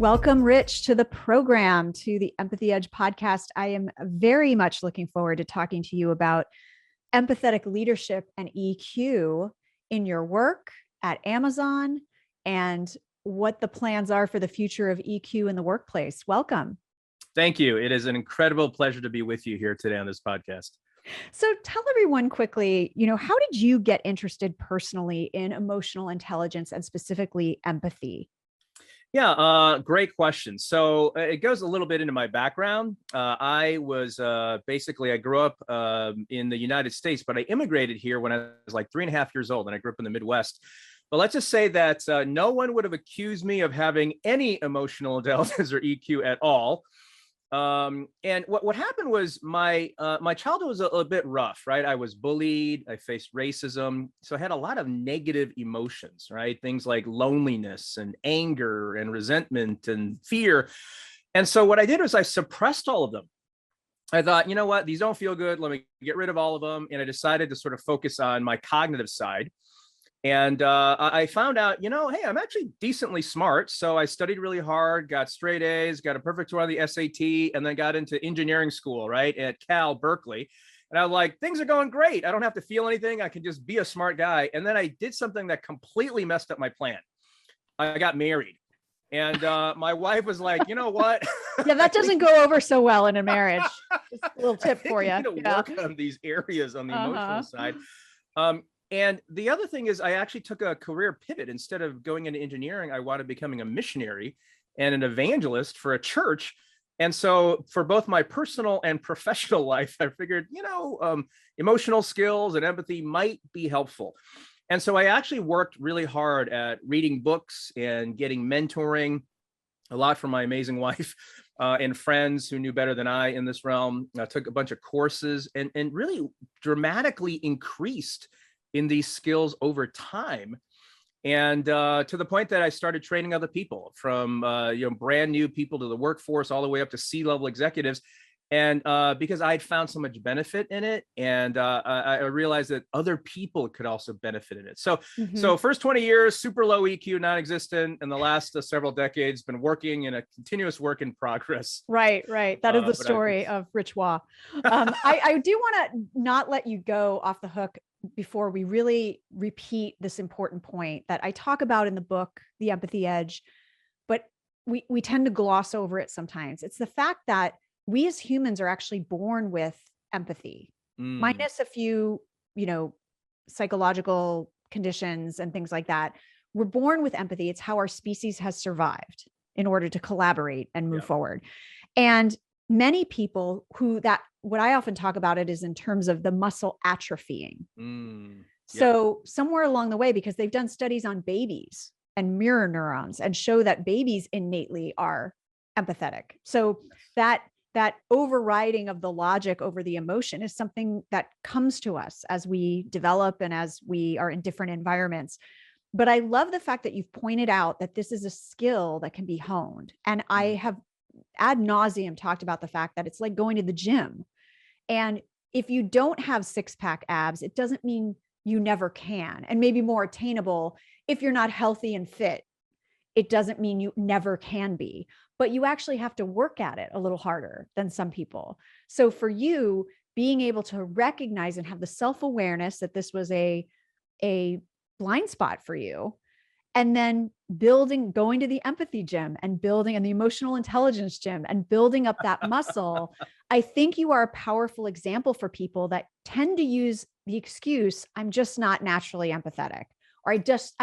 Welcome, Rich, to the program, to the Empathy Edge podcast. I am very much looking forward to talking to you about empathetic leadership and EQ in your work at Amazon and what the plans are for the future of EQ in the workplace. Welcome. Thank you. It is an incredible pleasure to be with you here today on this podcast. So tell everyone quickly, how did you get interested personally in emotional intelligence and specifically empathy? Yeah, great question. So it goes a little bit into my background. I grew up in the United States, but I immigrated here when I was like 3.5 years old, and I grew up in the Midwest. But let's just say that no one would have accused me of having any emotional intelligence or EQ at all. And what happened was my childhood was a bit rough, right? I was bullied, I faced racism. So I had a lot of negative emotions, right? Things like loneliness and anger and resentment and fear. And so what I did was I suppressed all of them. I thought, you know what, these don't feel good. Let me get rid of all of them. And I decided to sort of focus on my cognitive side. And I found out, hey, I'm actually decently smart. So I studied really hard, got straight A's, got a perfect score on the SAT, and then got into engineering school, right, at Berkeley. And I was like, things are going great. I don't have to feel anything. I can just be a smart guy. And then I did something that completely messed up my plan. I got married. And my wife was like, you know what? Yeah, that doesn't go over so well in a marriage. Just a little tip for you. You need to work on these areas on the emotional side. And the other thing is I actually took a career pivot. Instead of going into engineering, I wanted becoming a missionary and an evangelist for a church. And so for both my personal and professional life, I figured, emotional skills and empathy might be helpful. And so I actually worked really hard at reading books and getting mentoring, a lot from my amazing wife and friends who knew better than I in this realm. I took a bunch of courses and really dramatically increased in these skills over time. And to the point that I started training other people from, brand new people to the workforce, all the way up to C-level executives. And because I had found so much benefit in it, and I realized that other people could also benefit in it. So, So first 20 years, super low EQ, non-existent. And the last several decades, been working in a continuous work in progress. Right. That is the story of Rich Waugh. I do want to not let you go off the hook before we really repeat this important point that I talk about in the book, The Empathy Edge, but we tend to gloss over it sometimes. It's the fact that we as humans are actually born with empathy, minus a few, psychological conditions and things like that. We're born with empathy. It's how our species has survived in order to collaborate and move forward. And many people what I often talk about it is in terms of the muscle atrophying. So somewhere along the way, because they've done studies on babies and mirror neurons and show that babies innately are empathetic. So that overriding of the logic over the emotion is something that comes to us as we develop and as we are in different environments. But I love the fact that you've pointed out that this is a skill that can be honed. And I have ad nauseum talked about the fact that it's like going to the gym. And if you don't have six-pack abs, it doesn't mean you never can. And maybe more attainable, if you're not healthy and fit, it doesn't mean you never can be. But you actually have to work at it a little harder than some people. So for you, being able to recognize and have the self-awareness that this was a blind spot for you, and then going to the empathy gym and the emotional intelligence gym and building up that muscle, I think you are a powerful example for people that tend to use the excuse, I'm just not naturally empathetic, or I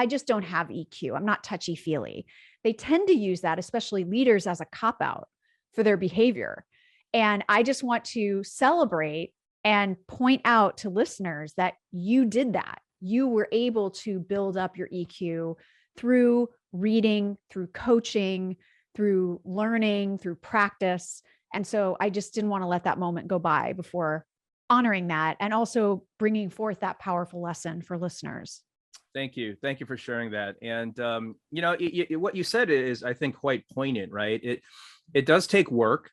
just don't have EQ. I'm not touchy-feely. They tend to use that, especially leaders, as a cop-out for their behavior. And I just want to celebrate and point out to listeners that you did that. You were able to build up your EQ through reading, through coaching, through learning, through practice. And so I just didn't want to let that moment go by before honoring that and also bringing forth that powerful lesson for listeners. Thank you. Thank you for sharing that. And, what you said is, I think, quite poignant, right? It does take work.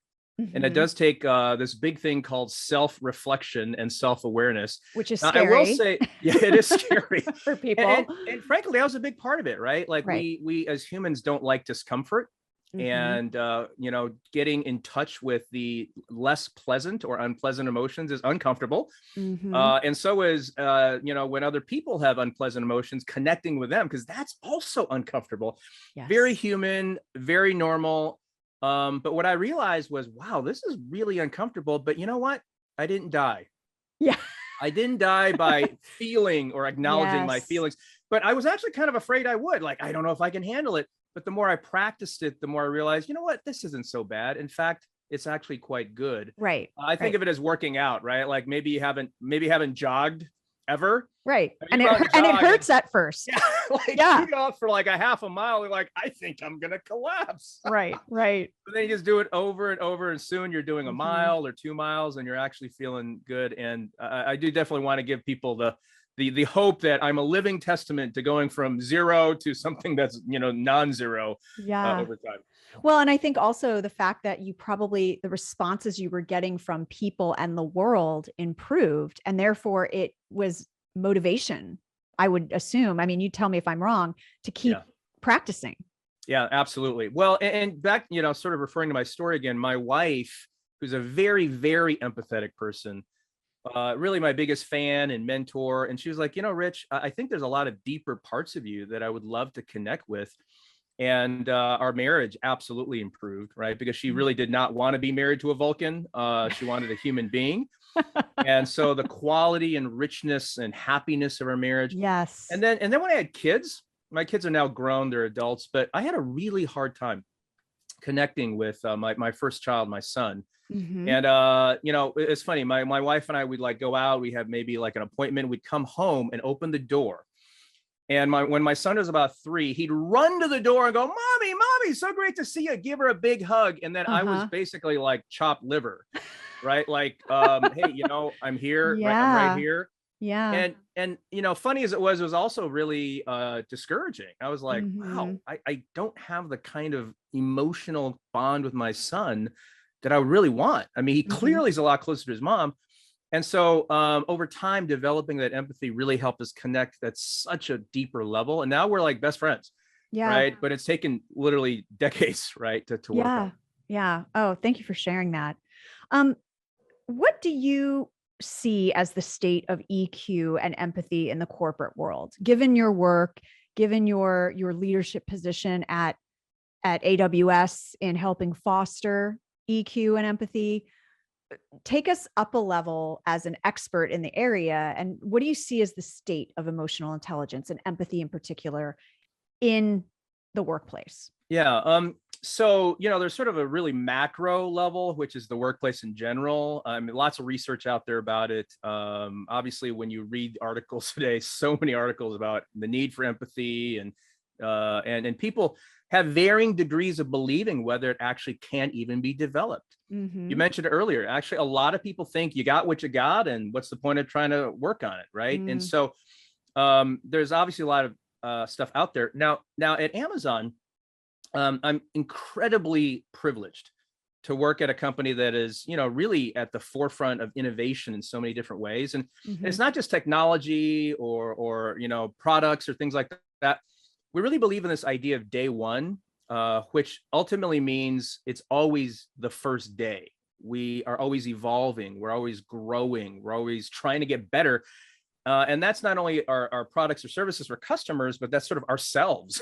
And it does take this big thing called self-reflection and self-awareness. Which is scary. I will say, yeah, it is scary for people. And frankly, that was a big part of it, right? Like we as humans don't like discomfort. Mhm. And, getting in touch with the less pleasant or unpleasant emotions is uncomfortable. Mhm. And so is, when other people have unpleasant emotions, connecting with them, because that's also uncomfortable. Very Yes. human, very normal. But what I realized was, wow, this is really uncomfortable. But you know what? I didn't die. Yeah. I didn't die by feeling or acknowledging my Yes. feelings, but I was actually kind of afraid I would. Like, I don't know if I can handle it. But the more I practiced it, the more I realized, you know what? This isn't so bad. In fact, it's actually quite good. Right. I think Right. of it as working out, right? Like maybe you haven't jogged ever. Right. And you And go out and and it jog and hurts at first. yeah, like Yeah. you go out for like a half a mile, you're like, I think I'm gonna collapse. Right. Right. But then you just do it over and over, and soon you're doing a Mhm. mile or 2 miles, and you're actually feeling good. And I do definitely want to give people the hope that I'm a living testament to going from zero to something that's non-zero Yeah. over time. Well, and I think also the fact that the responses you were getting from people and the world improved, and therefore it was motivation, I would assume. I mean, you tell me if I'm wrong, to Yeah. keep practicing. Yeah, absolutely. Well, and back, sort of referring to my story again, my wife, who's a very, very empathetic person, really my biggest fan and mentor. And she was like, Rich, I think there's a lot of deeper parts of you that I would love to connect with. And our marriage absolutely improved, right? Because she Mm. really did not want to be married to a Vulcan. She wanted a human being. And so the quality and richness and happiness of our marriage. Yes. And then when I had kids, my kids are now grown, they're adults, but I had a really hard time connecting with my first child, my son. Hmm. And it's funny. My wife and I would like go out. We have maybe like an appointment. We'd come home and open the door. And when my son was about 3, he'd run to the door and go, "Mommy, mommy, so great to see you." Give her a big hug. And then I was Uh-huh. basically like chopped liver, right? Like, hey, I'm here, right? I'm right Yeah. here. Yeah. And funny as it was also really discouraging. I was like, wow, Hmm. I don't have the kind of emotional bond with my son that I would really want. I mean, he Hmm. clearly is a lot closer to his mom. And so over time, developing that empathy really helped us connect at such a deeper level. And now we're like best friends, Yeah. right? But it's taken literally decades, right, to work Yeah. on. Yeah. Oh, thank you for sharing that. Um, what do you see as the state of EQ and empathy in the corporate world, given your work, given your leadership position at AWS in helping foster EQ and empathy? Take us up a level as an expert in the area, and what do you see as the state of emotional intelligence and empathy in particular in the workplace? Yeah. So, there's sort of a really macro level, which is the workplace in general. I mean, lots of research out there about it. Obviously, when you read articles today, so many articles about the need for empathy, and people have varying degrees of believing whether it actually can even be developed. You Hmm. mentioned it earlier. Actually, a lot of people think you got what you got, and what's the point of trying to work on it, right? And Mm. so, there's obviously a lot of stuff out there now at Amazon. I'm incredibly privileged to work at a company that is, really at the forefront of innovation in so many different ways. And it's Hmm. not just technology or products or things like that. We really believe in this idea of day one, which ultimately means it's always the first day. We are always evolving. We're always growing. We're always trying to get better. And that's not only our products or services for customers, but that's sort of ourselves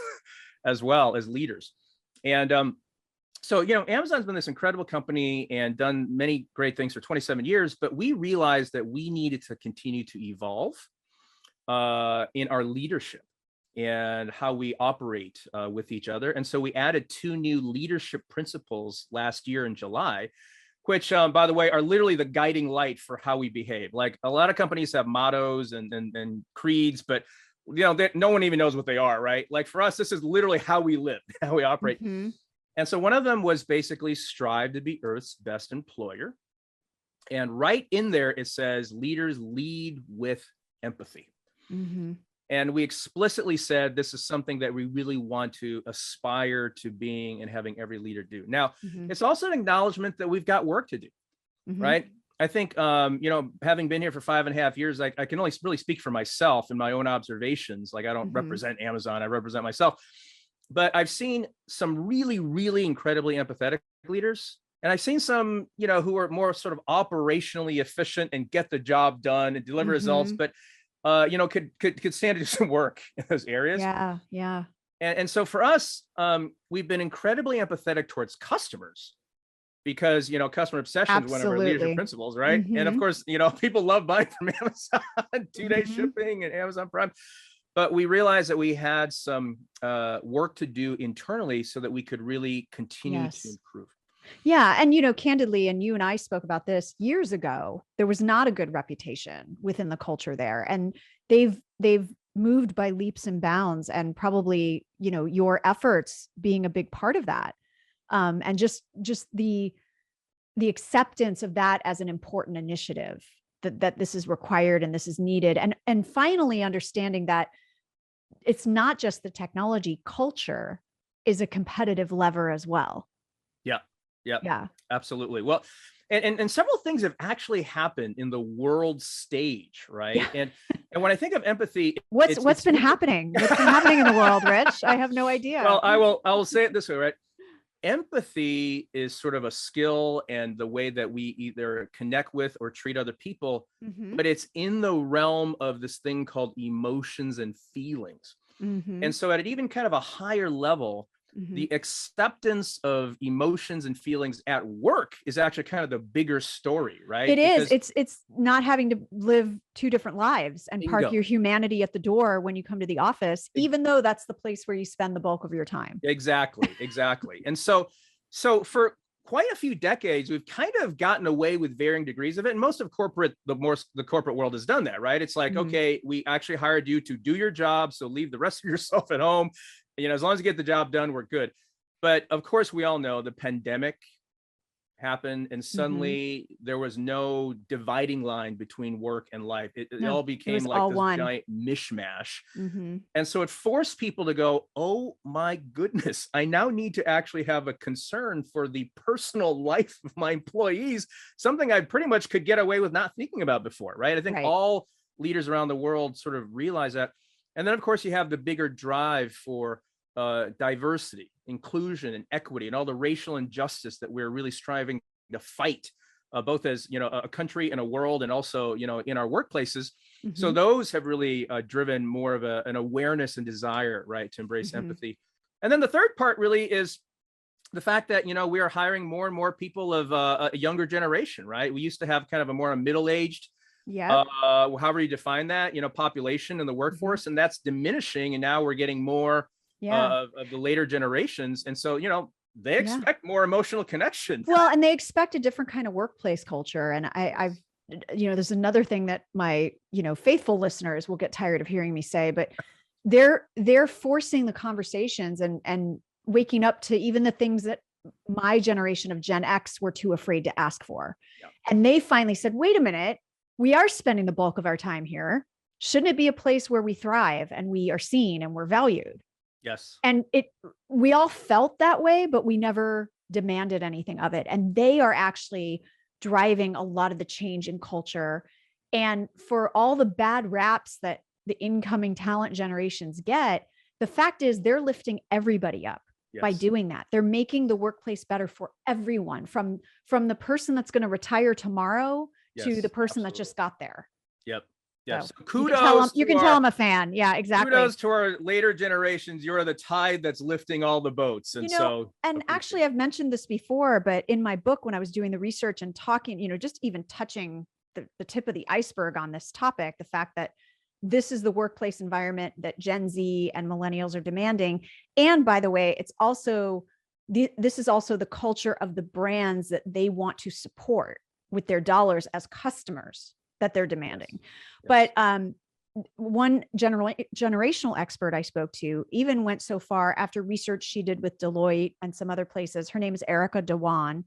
as well as leaders. And so, Amazon's been this incredible company and done many great things for 27 years, but we realized that we needed to continue to evolve in our leadership and how we operate with each other. And so we added 2 new leadership principles last year in July, which, by the way, are literally the guiding light for how we behave. Like a lot of companies have mottos and creeds, but no one even knows what they are, right? Like for us, this is literally how we live, how we operate. Hmm. And so one of them was basically strive to be Earth's best employer. And right in there, it says leaders lead with empathy. Hmm. And we explicitly said this is something that we really want to aspire to being and having every leader do. Now, Hmm. it's also an acknowledgement that we've got work to do, Hmm. right? I think, having been here for 5.5 years, I can only really speak for myself and my own observations. Like I don't Hmm. represent Amazon, I represent myself. but I've seen some really, really incredibly empathetic leaders. And I've seen some, who are more sort of operationally efficient and get the job done and deliver results, Mhm. but could stand to do some work in those areas. Yeah. Yeah. And so for us, we've been incredibly empathetic towards customers because, customer obsession is one of our leadership Absolutely. principles, right? And of Mhm. course, people love buying from Amazon, 2-day Mhm. shipping and Amazon Prime. But we realized that we had some work to do internally so that we could really continue to Yes. improve. Yeah. And, candidly, and you and I spoke about this years ago, there was not a good reputation within the culture there. And they've moved by leaps and bounds, and probably, your efforts being a big part of that. And just the acceptance of that as an important initiative, that this is required and this is needed. And finally understanding that it's not just the technology. Culture is a competitive lever as well. Yeah. Yeah. Yeah. Absolutely. Well, and several things have actually happened in the world stage, Yeah. right? And when I think of empathy, What's been happening? What's been happening in the world, Rich? I have no well, idea. I will say it this way, right? Empathy is sort of a skill and the way that we either connect with or treat other people, Mhm. but it's in the realm of this thing called emotions and feelings. And Mhm. so at an even kind of a higher level, Mhm. the acceptance of emotions and feelings at work is actually kind of the bigger story, It right? is. Because It's not having to live two different lives and park bingo, your humanity at the door when you come to the office, even though that's the place where you spend the bulk of your time. exactly, exactly. And so for quite a few decades, we've kind of gotten away with varying degrees of it. And most of the corporate world has done that, right? It's like, Mhm. okay, we actually hired you to do your job, so leave the rest of yourself at home. As long as you get the job done, we're good. But of course, we all know the pandemic happened and Mhm. suddenly there was no dividing line between work and life. It No, all it became was like all this one. giant mishmash. Mhm. And so it forced people to go, oh my goodness, I now need to actually have a concern for the personal life of my employees, something I pretty much could get away with not thinking about before, right? I think Right. all leaders around the world sort of realize that. And then, of course, you have the bigger drive for diversity, inclusion, and equity, and all the racial injustice that we're really striving to fight, both as a country and a world, and also in our workplaces. So Mhm. those have really driven more of an awareness and desire, right, to embrace Mhm. empathy. And then the third part really is the fact that we are hiring more and more people of a younger generation, right? We used to have kind of a more middle-aged, Yep. however you define that, population in the Mhm. workforce, and that's diminishing. And now we're getting more Yeah. of the later generations, and so they Yeah. expect more emotional connection. Well, and they expect a different kind of workplace culture. And I've, there's another thing that my, faithful listeners will get tired of hearing me say, but they're forcing the conversations and waking up to even the things that my generation of Gen X were too afraid to ask for. Yeah. And they finally said, wait a minute, we are spending the bulk of our time here. Shouldn't it be a place where we thrive and we are seen and we're valued? Yes. And we all felt that way, but we never demanded anything of it. And they are actually driving a lot of the change in culture. And for all the bad raps that the incoming talent generations get, the fact is they're lifting everybody up by Yes. doing that. They're making the workplace better for everyone, from the person that's going to retire tomorrow to the Yes. person that Absolutely. just got there. Yep. Yep. So So kudos you to can tell our I'm a fan. Yeah, exactly. kudos to our later generations. You're the tide that's lifting all the boats, and so And appreciate actually, I've mentioned this before, but in my book, when I was doing the research and talking, just even touching the tip of the iceberg on this topic, the fact that this is the workplace environment that Gen Z and millennials are demanding. And by the way, it's also, this is also the culture of the brands that they want to support with their dollars as customers that they're Yes. demanding. Yes. But one generational expert I spoke to even went so far, after research she did with Deloitte and some other places. Her name is Erica Dewan.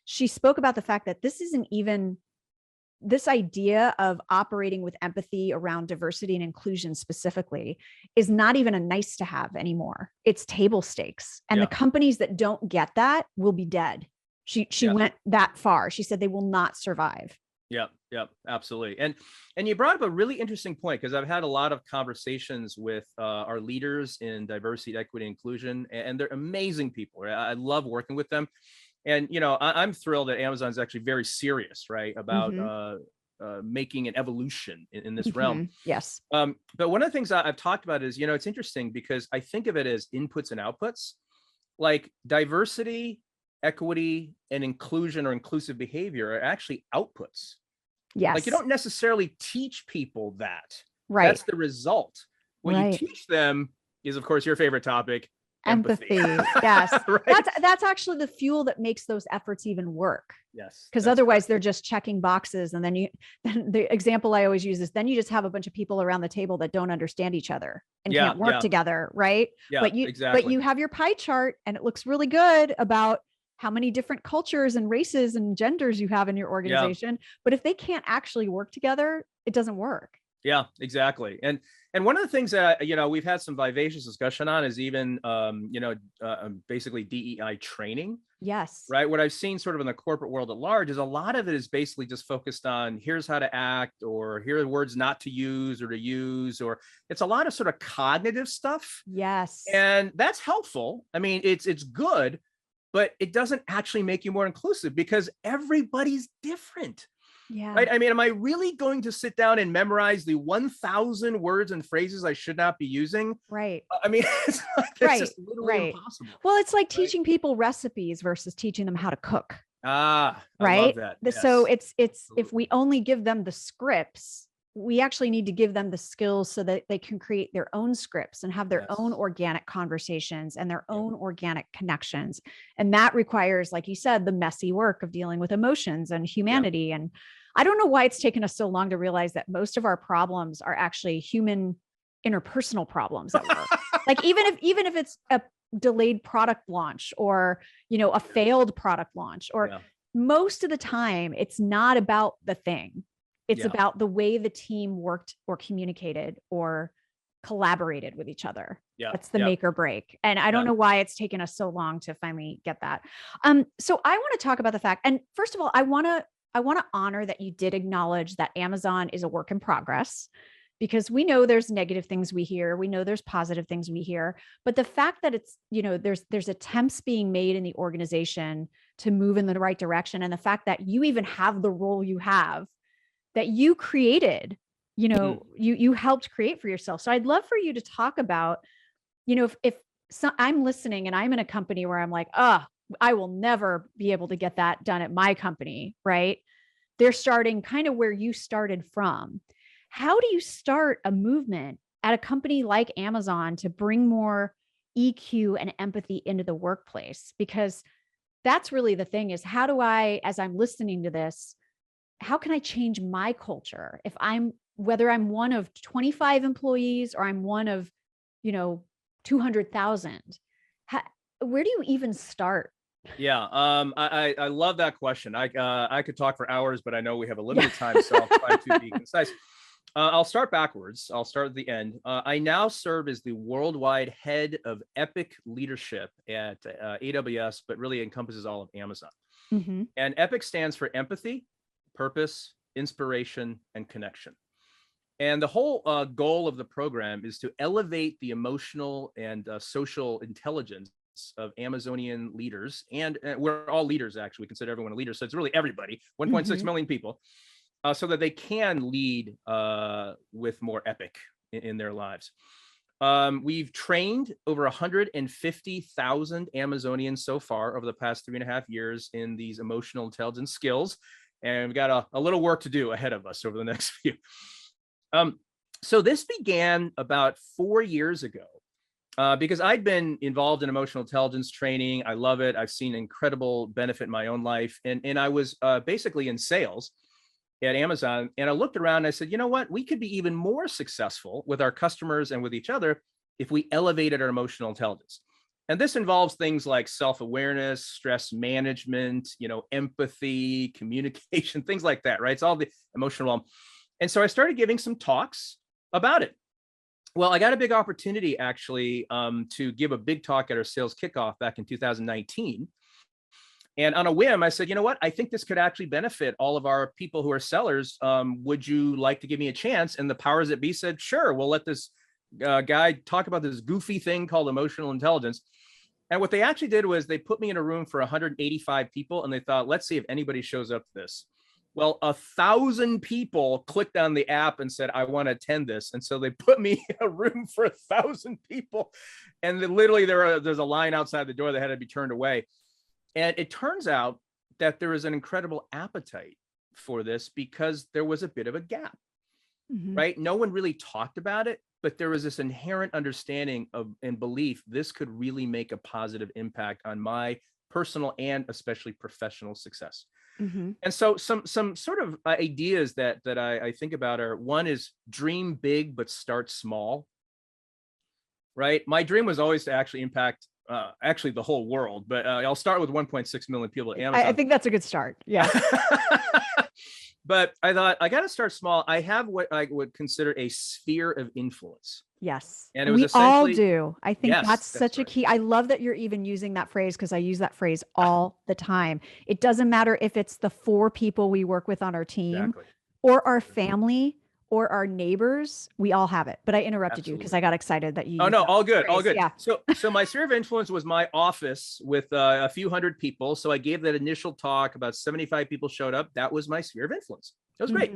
She spoke about the fact that this isn't even, this idea of operating with empathy around diversity and inclusion specifically is not even a nice to have anymore. It's table stakes. And the Yeah. companies that don't get that will be dead. She Yeah. went that far. She said they will not survive. Yeah. Yep, absolutely. And you brought up a really interesting point, because I've had a lot of conversations with our leaders in diversity, equity, inclusion, and they're amazing people. Right? I love working with them. And I'm thrilled that Amazon's actually very serious, right, about Hmm. making an evolution in this realm. Yes. But one of the things I've talked about is, it's interesting because I think of it as inputs and outputs. Like diversity, equity, and inclusion or inclusive behavior are actually outputs. Like you Yes. don't necessarily teach people that. Right. That's the result. What you Right. teach them is, of course, your favorite topic, empathy. Empathy. Yes. Right? That's actually the fuel that makes those efforts even work. Yes, Because that's otherwise correct. they're just checking boxes. And then the example I always use is then you just have a bunch of people around the table that don't understand each other and Yeah, can't work yeah, together. Right. yeah, But you exactly. have your pie chart and it looks really good about how many different cultures and races and genders you have in your Yeah. organization. But if they can't actually work together, it doesn't work. Yeah, exactly. And one of the things that we've had some vivacious discussion on is even basically DEI training, Yes. right? What I've seen sort of in the corporate world at large is a lot of it is basically just focused on here's how to act, or here are words not to use or to use, or it's a lot of sort of cognitive stuff. Yes. And that's helpful. I mean, it's good, but it doesn't actually make you more inclusive because everybody's different. Yeah. Right? I mean, am I really going to sit down and memorize the 1,000 words and phrases I should not be using? Right. I mean, it's Right. just literally Right. impossible. Well, it's like Right? teaching people recipes versus teaching them how to cook. Ah, I love Right. that. So Yes, it's if absolutely. we only give them the scripts, we actually need to give them the skills so that they can create their own scripts and have their own Yes. organic conversations and their Yep. own organic connections. And that requires, like you said, the messy work of dealing with emotions and Yep. humanity. And I don't know why it's taken us so long to realize that most of our problems are actually human interpersonal problems at work. Like even if it's a delayed product launch or a Yes. failed product launch, or Yeah. most of the time it's not about the thing. It's Yeah. about the way the team worked or communicated or collaborated with each other. Yeah. That's the Yeah. make or break. And I don't Yeah. know why it's taken us so long to finally get that. So I want to talk about the fact, and first of all, I want to honor that you did acknowledge that Amazon is a work in progress, because we know there's negative things we hear, we know there's positive things we hear, but the fact that it's, there's attempts being made in the organization to move in the right direction, and the fact that you even have the role you have that you created, Mm. you helped create for yourself. So I'd love for you to talk about, if so, I'm listening and I'm in a company where I'm like, I will never be able to get that done at my company, right? They're starting kind of where you started from. How do you start a movement at a company like Amazon to bring more EQ and empathy into the workplace? Because that's really the thing, is how do I, as I'm listening to this, how can I change my culture if whether I'm one of 25 employees or I'm one of, you know, 200,000? Where do you even start? Yeah. I love that question. I could talk for hours, but I know we have a Yeah. limited time, so I'll try to be concise. I'll start backwards. I'll start at the end. I now serve as the worldwide head of Epic leadership at AWS, but really encompasses all of Amazon. Mm-hmm. And Epic stands for empathy, purpose, inspiration, and connection. And the whole goal of the program is to elevate the emotional and social intelligence of Amazonian leaders. And we're all leaders, actually. We consider everyone a leader. So it's really everybody, 1.6 Mm-hmm. million people, so that they can lead with more epic in their lives. We've trained over 150,000 Amazonians so far over the past 3.5 years in these emotional intelligence skills. And we've got a little work to do ahead of us over the next few. So this began about 4 years ago because I'd been involved in emotional intelligence training. I love it. I've seen incredible benefit in my own life. And I was basically in sales at Amazon. And I looked around and I said, you know what? We could be even more successful with our customers and with each other if we elevated our emotional intelligence. And this involves things like self-awareness, stress management, empathy, communication, things like that, right? It's all the emotional realm. And so I started giving some talks about it. Well, I got a big opportunity actually to give a big talk at our sales kickoff back in 2019. And on a whim, I said, you know what? I think this could actually benefit all of our people who are sellers. Would you like to give me a chance? And the powers that be said, sure, we'll let this guy talk about this goofy thing called emotional intelligence. And what they actually did was they put me in a room for 185 people, and they thought, let's see if anybody shows up to this. Well, 1,000 people clicked on the app and said, I want to attend this. And so they put me in a room for 1,000 people. And then literally there's a line outside the door that had to be turned away. And it turns out that there is an incredible appetite for this because there was a bit of a gap, right? No one really talked about it, but there was this inherent understanding of and belief this could really make a positive impact on my personal and especially professional success. And so some sort of ideas that I think about are, one is dream big, but start small, right? My dream was always to actually impact actually the whole world, but I'll start with 1.6 million people at Amazon. I think that's a good start. Yeah. But I thought I got to start small. I have what I would consider a sphere of influence. Yes. And it was we all essentially, do. I think yes, that's such a right. key. I love that you're even using that phrase because I use that phrase all the time. It doesn't matter if it's the 4 people we work with on our team Exactly. or our family or our neighbors. We all have it. But I interrupted you because Absolutely. I got excited that you Oh used no, that all good, all phrase. good. Yeah. So my sphere of influence was my office with a few hundred people. So I gave that initial talk. About 75 people showed up. That was my sphere of influence. It was great.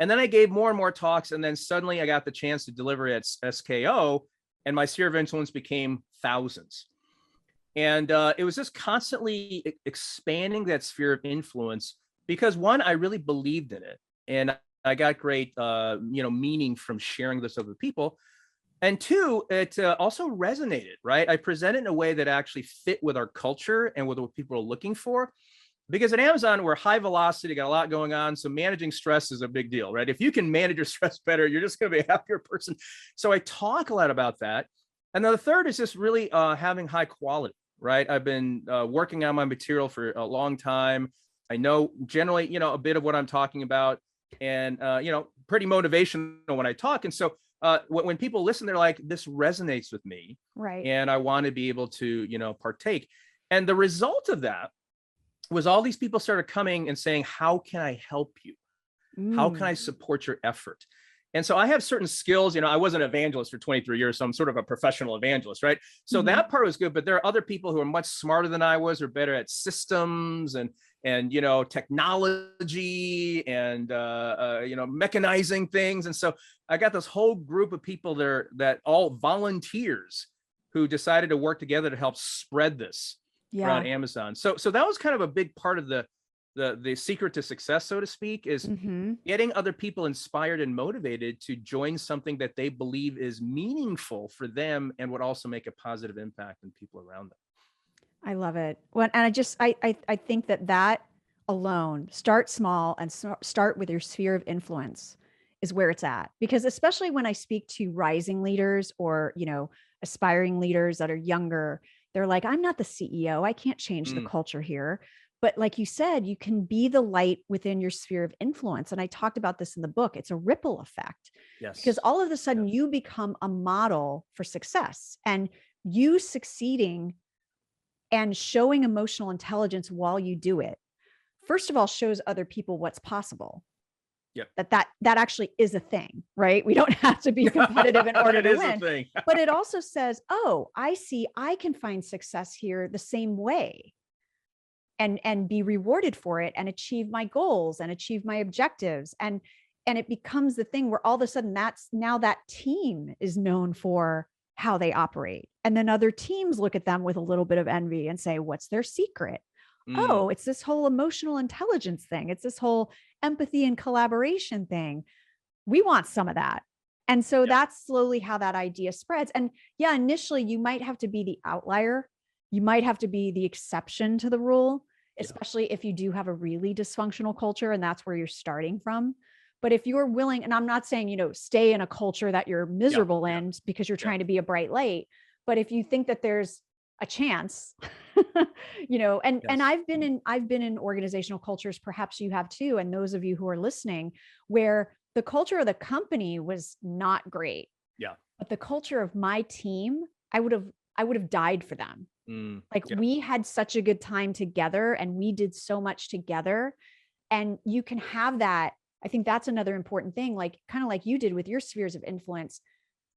And then I gave more and more talks, and then suddenly I got the chance to deliver at SKO, and my sphere of influence became thousands. And it was just constantly expanding that sphere of influence because, one, I really believed in it, and I got great meaning from sharing this with other people. And 2, it also resonated, right? I presented in a way that actually fit with our culture and with what people are looking for. Because at Amazon, we're high velocity, got a lot going on. So managing stress is a big deal, right? If you can manage your stress better, you're just going to be a happier person. So I talk a lot about that. And then the third is just really having high quality, right? I've been working on my material for a long time. I know generally, a bit of what I'm talking about, and, pretty motivational when I talk. And so when people listen, they're like, this resonates with me. Right. And I want to be able to, partake. And the result of that was all these people started coming and saying, how can I help you? How can I support your effort? And so I have certain skills. I was an evangelist for 23 years, so I'm sort of a professional evangelist, right? So that part was good, but there are other people who are much smarter than I was, or better at systems and technology and mechanizing things. And so I got this whole group of people there that all volunteers who decided to work together to help spread this around Amazon. So that was kind of a big part of the secret to success, so to speak, is getting other people inspired and motivated to join something that they believe is meaningful for them and would also make a positive impact on people around them. I love it. Well, and I think that alone, start small and start with your sphere of influence is where it's at. Because especially when I speak to rising leaders or, aspiring leaders that are younger, they're like, I'm not the CEO. I can't change the culture here. But like you said, you can be the light within your sphere of influence. And I talked about this in the book. It's a ripple effect. Yes. Because all of a sudden you become a model for success, and you succeeding and showing emotional intelligence while you do it, first of all, shows other people what's possible. Yep. That actually is a thing, right? We don't have to be competitive in order to win. But it also says, oh, I see, I can find success here the same way and be rewarded for it and achieve my goals and achieve my objectives. And it becomes the thing where all of a sudden now that team is known for how they operate. And then other teams look at them with a little bit of envy and say, what's their secret? Oh, it's this whole emotional intelligence thing. It's this whole empathy and collaboration thing. We want some of that. And so that's slowly how that idea spreads. And initially you might have to be the outlier. You might have to be the exception to the rule, especially if you do have a really dysfunctional culture and that's where you're starting from. But if you're willing, and I'm not saying, stay in a culture that you're miserable in because you're trying to be a bright light, but if you think that there's a chance, and I've been in organizational cultures, perhaps you have too. And those of you who are listening, where the culture of the company was not great. Yeah. But the culture of my team, I would have died for them Like Yeah. we had such a good time together and we did so much together. And you can have that. I think that's another important thing, like kind of like you did with your spheres of influence.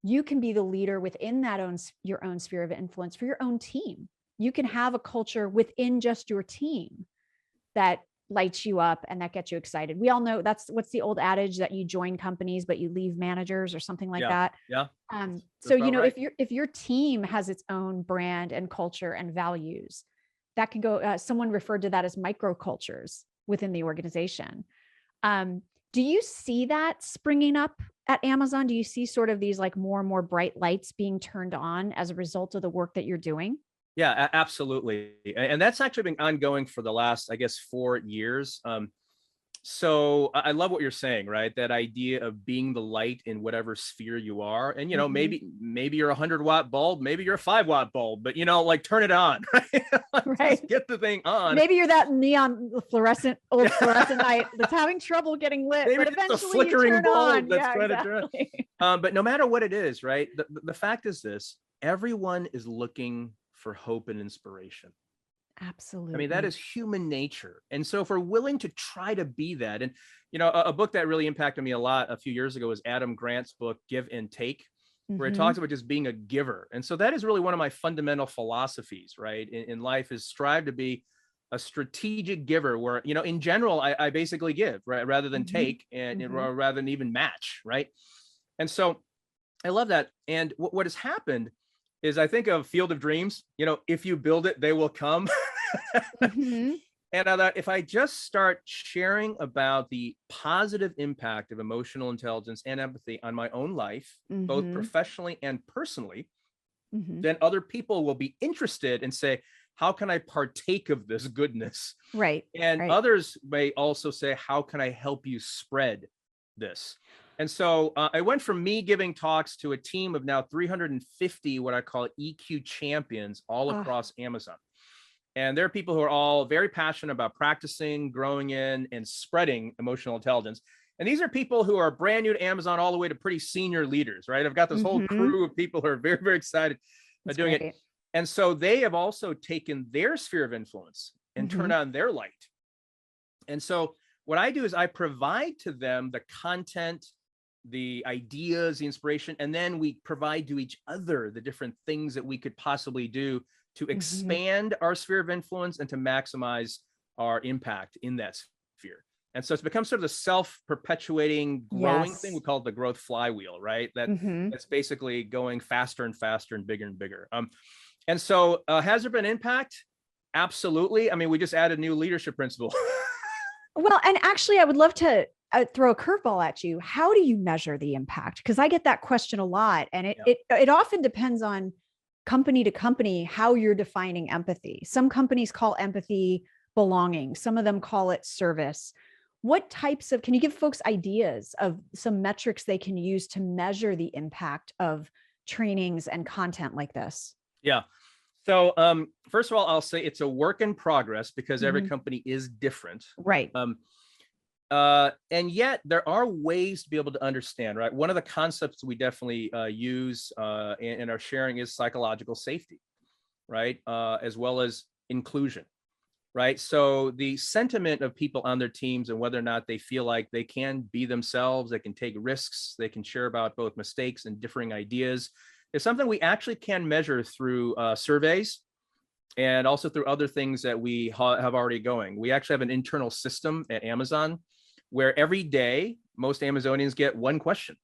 You can be the leader within that your own sphere of influence for your own team. You can have a culture within just your team that lights you up and that gets you excited. We all know what's the old adage that you join companies, but you leave managers or something like Yeah. that. Yeah. So, That's about right. if your team has its own brand and culture and values, that can go, someone referred to that as microcultures within the organization. Do you see that springing up at Amazon? Do you see sort of these like more and more bright lights being turned on as a result of the work that you're doing? Yeah, absolutely. And that's actually been ongoing for the last, I guess, 4 years. So I love what you're saying, right? That idea of being the light in whatever sphere you are. And, maybe you're a 100-watt bulb, maybe you're a 5-watt bulb, but, like turn it on, right? Right. Just get the thing on. Maybe you're that neon fluorescent light that's having trouble getting lit, Maybe but it's a eventually you flickering turn bulb on. that's Yeah, trying to exactly. turn. But no matter what it is, right? The fact is this: everyone is looking for hope and inspiration. Absolutely. I mean, that is human nature. And so if we're willing to try to be that, and, a book that really impacted me a lot a few years ago was Adam Grant's book, Give and Take, where it talks about just being a giver. And so that is really one of my fundamental philosophies, right? In life is strive to be a strategic giver where, in general, I basically give, right? Rather than take and or rather than even match, right? And so I love that. And what has happened is I think of Field of Dreams, if you build it, they will come. And if I just start sharing about the positive impact of emotional intelligence and empathy on my own life, both professionally and personally, then other people will be interested and say, how can I partake of this goodness? Right. And others may also say, how can I help you spread this? And so I went from me giving talks to a team of now 350, what I call EQ champions all across Amazon. And there are people who are all very passionate about practicing, growing in, and spreading emotional intelligence. And these are people who are brand new to Amazon all the way to pretty senior leaders, right? I've got this whole crew of people who are very, very excited about doing it. And so they have also taken their sphere of influence and turned on their light. And so what I do is I provide to them the content, the ideas, the inspiration, and then we provide to each other the different things that we could possibly do to expand our sphere of influence and to maximize our impact in that sphere. And so it's become sort of the self-perpetuating growing thing. We call it the growth flywheel, right? That's basically going faster and faster and bigger and bigger. And so has there been impact? Absolutely. I mean, we just added a new leadership principle. Well, and actually, I would love to throw a curveball at you. How do you measure the impact? Because I get that question a lot, and it often depends on company to company how you're defining empathy. Some companies call empathy belonging. Some of them call it service. What types of, can you give folks ideas of some metrics they can use to measure the impact of trainings and content like this? Yeah. So first of all, I'll say it's a work in progress because every company is different. Right. And yet there are ways to be able to understand, right? One of the concepts we definitely use in our sharing is psychological safety, right? As well as inclusion, right? So the sentiment of people on their teams and whether or not they feel like they can be themselves, they can take risks, they can share about both mistakes and differing ideas is something we actually can measure through surveys and also through other things that we have already going. We actually have an internal system at Amazon where every day, most Amazonians get one question.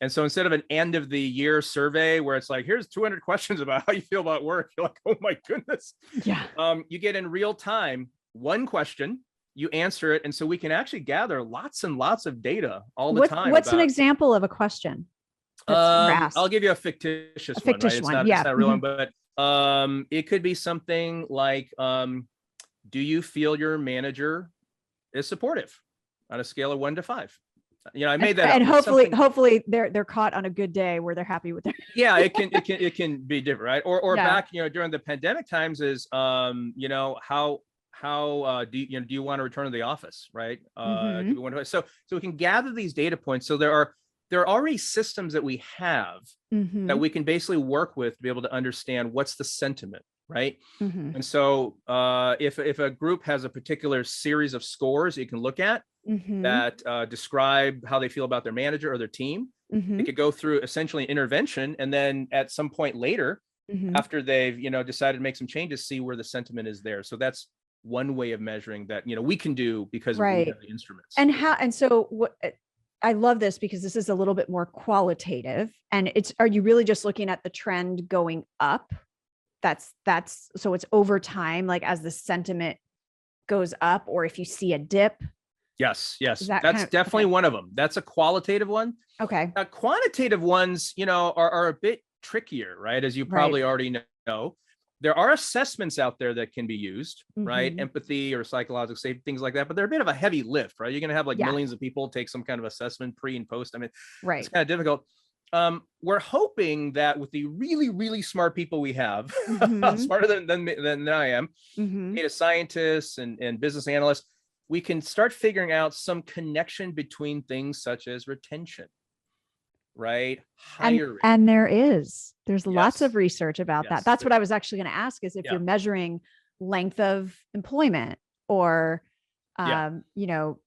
And so instead of an end of the year survey where it's like, here's 200 questions about how you feel about work, you're like, oh my goodness. Yeah. You get in real time, one question, you answer it. And so we can actually gather lots and lots of data all the time. What's an example of a question? I'll give you a fictitious one, right? It's not a real one, but it could be something like, do you feel your manager is supportive on a scale of 1 to 5? I made that up. And hopefully they're caught on a good day where they're happy with their. Yeah, it can be different, right? Or back, during the pandemic times is, how do you want to return to the office, right? So we can gather these data points. So there are already systems that we have that we can basically work with to be able to understand what's the sentiment, right? Mhm. And so if a group has a particular series of scores you can look at Mhm. that describe how they feel about their manager or their team, it Mhm. could go through essentially intervention, and then at some point later, Mhm. after they've decided to make some changes, see where the sentiment is there. So that's one way of measuring that we can do because we Right. have the instruments. And so what I love this because this is a little bit more qualitative, and are you really just looking at the trend going up? That's so it's over time, like as the sentiment goes up, or if you see a dip, Yes, is yes, that kind that's of definitely okay? one of them. That's a qualitative one. Okay. Quantitative ones, are a bit trickier, right? As you Right. probably already know, there are assessments out there that can be used, right? Mhm. Empathy or psychological safety, things like that. But they're a bit of a heavy lift, right? You're going to have like Yeah. millions of people take some kind of assessment pre and post. I mean, it's Right. kind of difficult. We're hoping that with the really, really smart people we have, Mhm. smarter than I am, Mhm. data scientists and business analysts, we can start figuring out some connection between things such as retention, right? Hiring. And there's lots of Yes. research about that. Yes. That's what I was actually going to ask, is if Yeah. you're measuring length of employment, or Yeah. you know,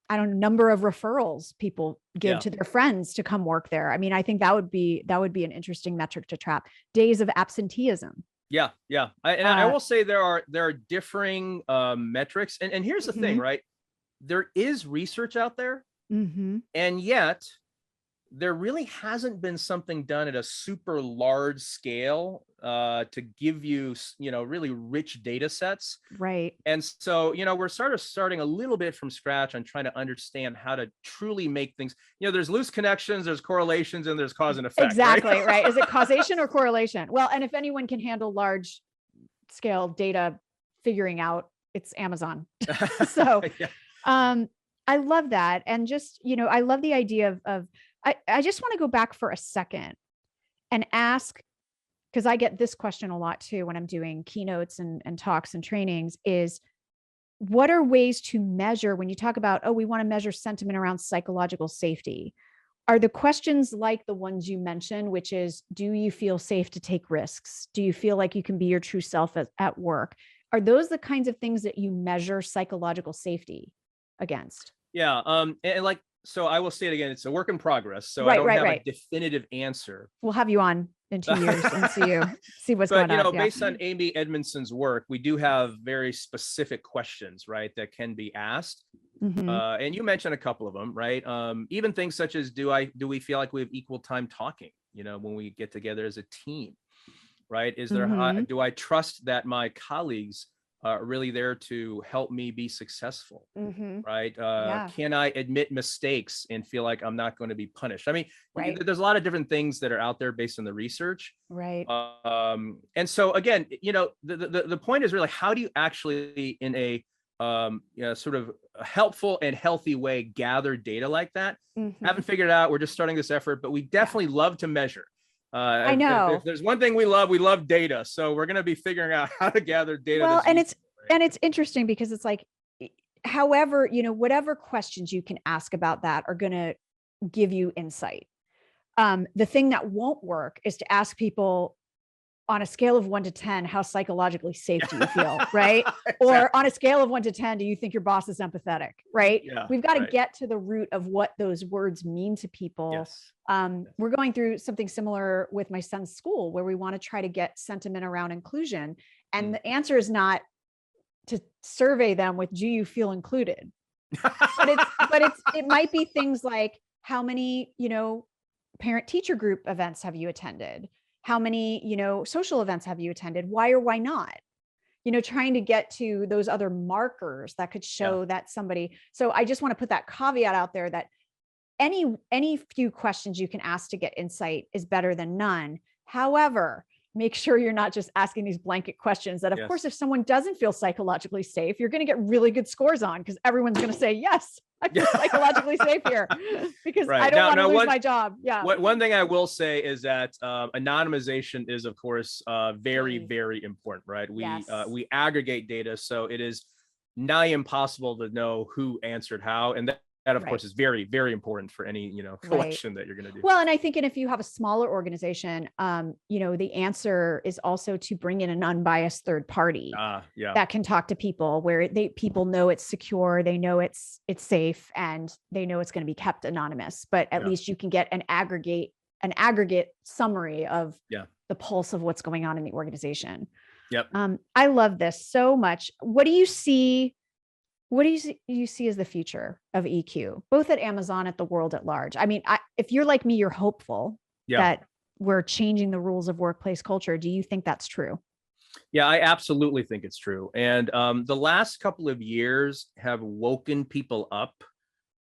I don't know, number of referrals people give Yeah. to their friends to come work there. I mean, I think that would be an interesting metric to trap. Days of absenteeism. Yeah. Yeah. I Uh, will say there are differing metrics. And here's the thing, mhm. right? There is research out there, Mhm. and yet there really hasn't been something done at a super large scale to give you, really rich data sets. Right. And so, we're sort of starting a little bit from scratch on trying to understand how to truly make things, there's loose connections, there's correlations, and there's cause and effect, right? Exactly, right. Is it causation or correlation? Well, and if anyone can handle large scale data figuring out, it's Amazon. So, Yeah. um, I love that. And just, I love the idea I just want to go back for a second and ask, because I get this question a lot too when I'm doing keynotes and talks and trainings, is what are ways to measure when you talk about, oh, we want to measure sentiment around psychological safety? Are the questions like the ones you mentioned, which is, do you feel safe to take risks? Do you feel like you can be your true self at work? Are those the kinds of things that you measure psychological safety against? Yeah. And like, so I will say it again, it's a work in progress. So I Right, don't right, have a right. definitive answer. We'll have you on in 2 years and see what's But going on. Yeah. based on Amy Edmondson's work, we do have very specific questions, right, that can be asked. Mm-hmm. And you mentioned a couple of them, right? Even things such as, do we feel like we have equal time talking, when we get together as a team, right? Mm-hmm. Do I trust that my colleagues are really there to help me be successful? Mm-hmm. Right? Yeah. Can I admit mistakes and feel like I'm not going to be punished? I mean, Right. there's a lot of different things that are out there based on the research. Right. And so again, the point is really, how do you actually, in a sort of a helpful and healthy way, gather data like that? Mm-hmm. Haven't figured it out. We're just starting this effort, but we Yeah. definitely love to measure. I If know. there's one thing we love data. So we're going to be figuring out how to gather data Well, that's useful. and it's interesting because it's like, however, whatever questions you can ask about that are going to give you insight. The thing that won't work is to ask people on a scale of 1 to 10, how psychologically safe do you feel? Right. Exactly. Or on a scale of 1 to 10, do you think your boss is empathetic? Right. Yeah. We've got to Right. get to the root of what those words mean to people. Yes. We're going through something similar with my son's school, where we want to try to get sentiment around inclusion. And the answer is not to survey them with, do you feel included? It might be things like, how many, parent teacher group events have you attended? How many, social events have you attended? Why or why not? Trying to get to those other markers that could Yeah. show that somebody. So I just want to put that caveat out there that any few questions you can ask to get insight is better than none. However, make sure you're not just asking these blanket questions that, of course, if someone doesn't feel psychologically safe, you're going to get really good scores on, because everyone's going to say, yes, I feel psychologically safe here, because I don't want to lose my job. Yeah. One thing I will say is that anonymization is, of course, very, very important, right? We aggregate data, so it is nigh impossible to know who answered how, and of course is very, very important for any, collection that you're going to do. Well, and I think, and if you have a smaller organization, the answer is also to bring in an unbiased third party that can talk to people, where people know it's secure, they know it's safe, and they know it's going to be kept anonymous. But at least you can get an aggregate summary of the pulse of what's going on in the organization. Yep. I love this so much. What do you see? What do you see as the future of EQ, both at Amazon, at the world at large? I mean, if you're like me, you're hopeful that we're changing the rules of workplace culture. Do you think that's true? Yeah, I absolutely think it's true. And the last couple of years have woken people up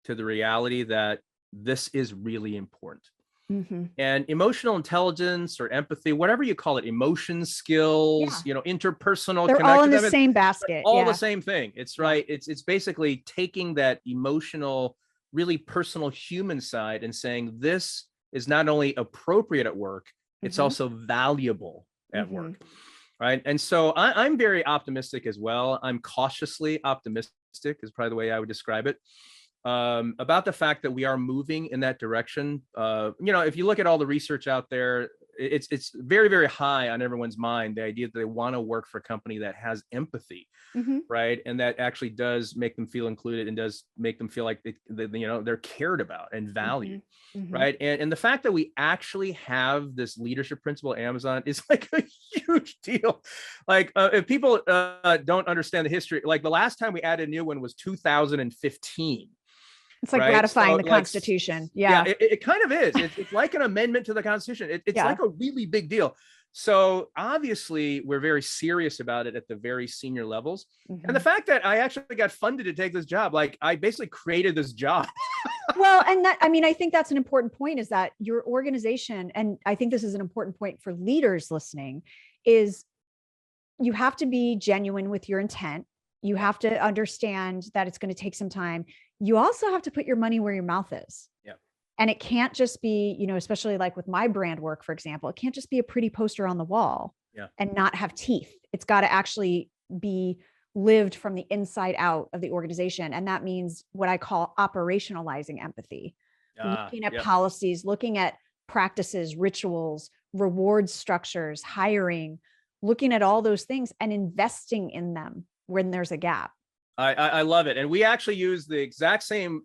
to the reality that this is really important. Mm-hmm. And emotional intelligence or empathy, whatever you call it, emotion skills, interpersonal, they're all in the same basket, all the same thing. It's right. It's basically taking that emotional, really personal human side and saying this is not only appropriate at work, it's also valuable at work. Right. And so I'm very optimistic as well. I'm cautiously optimistic is probably the way I would describe it. About the fact that we are moving in that direction. If you look at all the research out there, it's very, very high on everyone's mind, the idea that they want to work for a company that has empathy, right? And that actually does make them feel included and does make them feel like they're cared about and valued, right? And the fact that we actually have this leadership principle at Amazon is like a huge deal. Like if people don't understand the history, like the last time we added a new one was 2015. It's like ratifying the Constitution. Yeah, it kind of is. It's like an amendment to the Constitution. It's like a really big deal. So obviously, we're very serious about it at the very senior levels. And the fact that I actually got funded to take this job, like I basically created this job. Well, and I think that's an important point, is that your organization, and I think this is an important point for leaders listening, is you have to be genuine with your intent. You have to understand that it's going to take some time. You also have to put your money where your mouth is. Yeah. And it can't just be, especially like with my brand work, for example, it can't just be a pretty poster on the wall and not have teeth. It's got to actually be lived from the inside out of the organization. And that means what I call operationalizing empathy, looking at policies, looking at practices, rituals, reward structures, hiring, looking at all those things and investing in them when there's a gap. I love it. And we actually use the exact same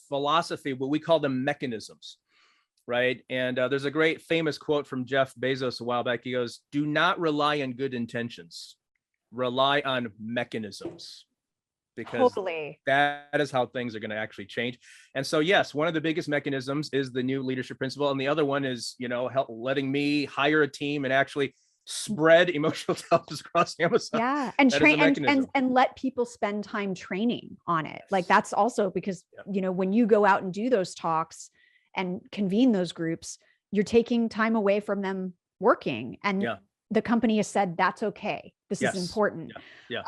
philosophy, what we call them mechanisms, right? And there's a great famous quote from Jeff Bezos a while back. He goes, "Do not rely on good intentions, rely on mechanisms." Because that is how things are going to actually change. And so, yes, one of the biggest mechanisms is the new leadership principle. And the other one is, letting me hire a team and actually spread emotional intelligence across Amazon. Yeah. And train and let people spend time training on it. Like that's also because, when you go out and do those talks and convene those groups, you're taking time away from them working. And the company has said, that's okay. This is important.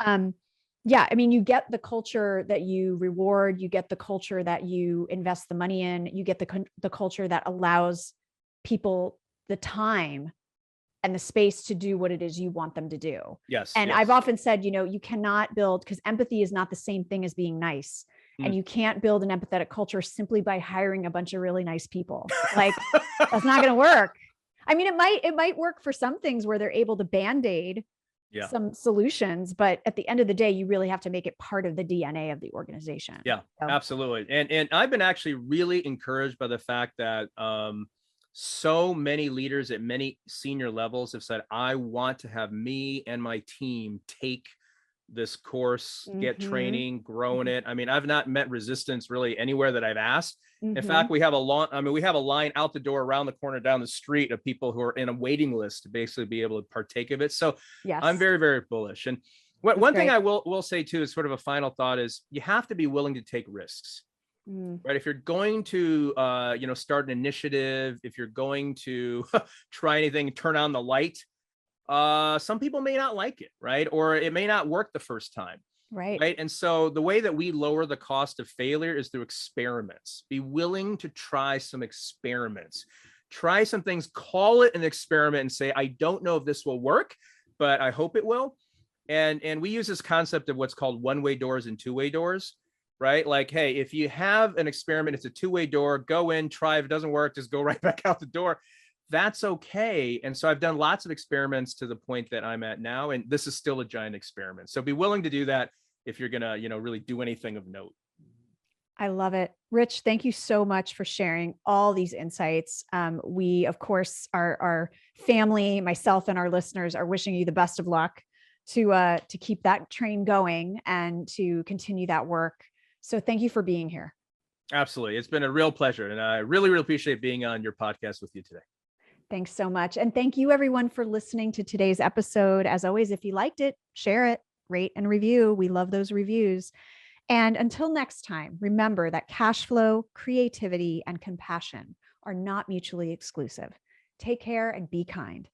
I mean, you get the culture that you reward, you get the culture that you invest the money in, you get the culture that allows people the time and the space to do what it is you want them to do. And I've often said, you cannot build, because empathy is not the same thing as being nice. And you can't build an empathetic culture simply by hiring a bunch of really nice people. Like that's not going to work. I mean, it might work for some things where they're able to Band-Aid some solutions, but at the end of the day, you really have to make it part of the DNA of the organization. Yeah, absolutely. And I've been actually really encouraged by the fact that so many leaders at many senior levels have said, I want to have me and my team take this course, get training, grow in it. I mean, I've not met resistance really anywhere that I've asked. In fact, we have a line out the door around the corner down the street of people who are in a waiting list to basically be able to partake of it. So I'm very, very bullish. And one thing I will say too, is sort of a final thought, is you have to be willing to take risks. Right. If you're going to, start an initiative, if you're going to try anything, turn on the light, some people may not like it, right? Or it may not work the first time. Right. And so the way that we lower the cost of failure is through experiments. Be willing to try some experiments, try some things, call it an experiment and say, I don't know if this will work, but I hope it will. And we use this concept of what's called one-way doors and two-way doors. right? Like, hey, if you have an experiment, it's a two-way door, go in, try. If it doesn't work, just go right back out the door. That's okay. And so I've done lots of experiments to the point that I'm at now, and this is still a giant experiment. So be willing to do that if you're gonna, really do anything of note. I love it. Rich, thank you so much for sharing all these insights. We, of course, our family, myself and our listeners are wishing you the best of luck to keep that train going and to continue that work. So thank you for being here. Absolutely. It's been a real pleasure. And I really, really appreciate being on your podcast with you today. Thanks so much. And thank you everyone for listening to today's episode. As always, if you liked it, share it, rate and review. We love those reviews. And until next time, remember that cash flow, creativity, and compassion are not mutually exclusive. Take care and be kind.